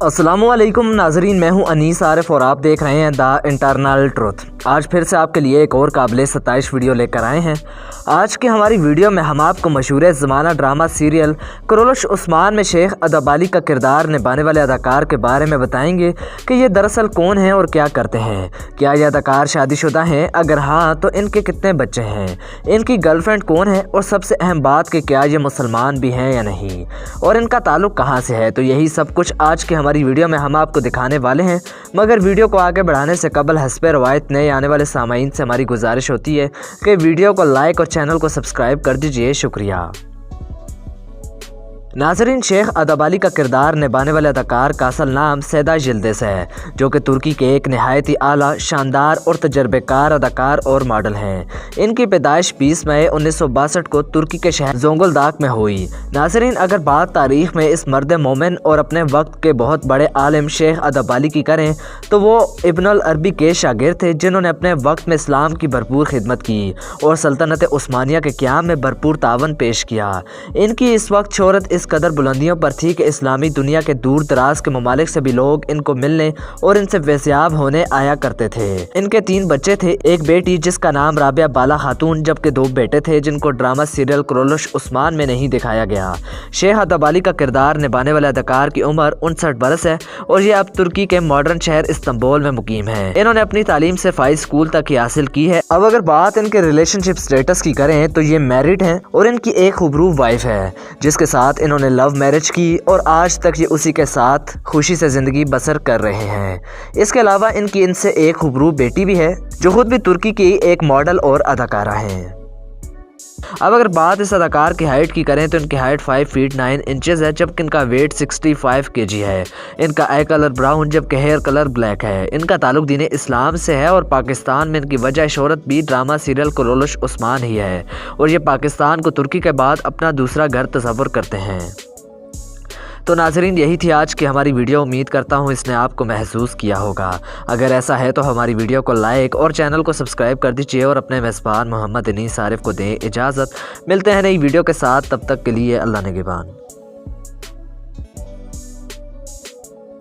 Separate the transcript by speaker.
Speaker 1: अस्सलामुअलैकुम नाजरीन, मैं हूं अनीस आरिफ और आप देख रहे हैं द इंटरनल ट्रुथ। आज फिर से आपके लिए एक और काबिल सताइश वीडियो लेकर आए हैं। आज की हमारी वीडियो में हम आपको मशहूर ज़माना ड्रामा सीरियल कुरोलश उस्मान में शेख अदबाली का किरदार निभाने वाले अदाकार के बारे में बताएंगे कि ये दरअसल कौन हैं और क्या करते हैं। क्या ये अदाकार शादीशुदा हैं? अगर हाँ तो इनके कितने बच्चे हैं? इनकी गर्लफ्रेंड कौन है? और सबसे अहम बात कि क्या ये मुसलमान भी हैं या नहीं, और इनका ताल्लुक़ कहाँ से है। तो यही सब कुछ आज की हमारी वीडियो में हम आपको दिखाने वाले हैं। मगर वीडियो को आगे बढ़ाने से कबल हस्बे रवायत नए आने वाले सामाईन से हमारी गुजारिश होती है कि वीडियो को लाइक और चैनल को सब्सक्राइब कर दीजिए। शुक्रिया। नाजरीन, शेख अदबाली का किरदार निभाने वाले अदाकार का असल नाम सैदा यिल्दिज़ है, जो कि तुर्की के एक नहायत ही आला, शानदार और तजर्बेकार अदाकार और मॉडल हैं। इनकी पैदाइश 20 मई 1962 को तुर्की के शहर जोंगलदाक में हुई। नाजरीन, अगर बात तारीख़ में इस मर्द मोमिन और अपने वक्त के बहुत बड़े आलिम शेख अदबाली की करें तो वो इब्नुल अरबी के शागिर्द थे, जिन्होंने अपने वक्त में इस्लाम की भरपूर खिदमत की और सल्तनत उस्मानिया के क़याम में भरपूर तावन पेश किया। इनकी इस वक्त शोहरत इस कदर बुलंदियों पर थी कि इस्लामी दुनिया के दूर दराज के ममालिक से भी लोग इनको मिलने और इनसे वैसियाब होने आया करते थे। इनके 3 बच्चे थे, एक बेटी जिसका नाम राबिया बाला खातून, जबकि 2 बेटे थे जिनको ड्रामा सीरियल कुरोलश उस्मान में नहीं दिखाया गया। शेख अदबाली का किरदार निभाने वाले अदाकार की उम्र 59 बरस है और ये अब तुर्की के मॉडर्न शहर इस्तांबुल में मुकीम है। इन्होंने अपनी तालीम सिर्फ हाई स्कूल तक ही हासिल की है। अब अगर बात इनके रिलेशनशिप स्टेटस की करें तो ये मैरिड हैं और इनकी एक खूबरूब वाइफ है, जिसके साथ इन्होंने लव मैरिज की और आज तक ये उसी के साथ खुशी से ज़िंदगी बसर कर रहे हैं। इसके अलावा इनकी इनसे एक खूबरूब बेटी भी है, जो खुद भी तुर्की की एक मॉडल और अदाकारा हैं। अब अगर बात इस अदाकार की हाइट की करें तो इनकी हाइट 5 फीट 9 इंचेस है, जबकि इनका वेट 65 kg है। इनका आई कलर ब्राउन जबकि हेयर कलर ब्लैक है। इनका ताल्लुक दीन इस्लाम से है और पाकिस्तान में इनकी वजह शोहरत भी ड्रामा सीरियल कुरोलश उस्मान ही है, और ये पाकिस्तान को तुर्की के बाद अपना दूसरा घर तस्वर करते हैं। तो नाजरीन, यही थी आज की हमारी वीडियो। उम्मीद करता हूँ इसने आपको महसूस किया होगा। अगर ऐसा है तो हमारी वीडियो को लाइक और चैनल को सब्सक्राइब कर दीजिए और अपने मेज़बान मोहम्मद अनीस आरिफ को दें इजाज़त। मिलते हैं नई वीडियो के साथ, तब तक के लिए अल्लाह निगहबान।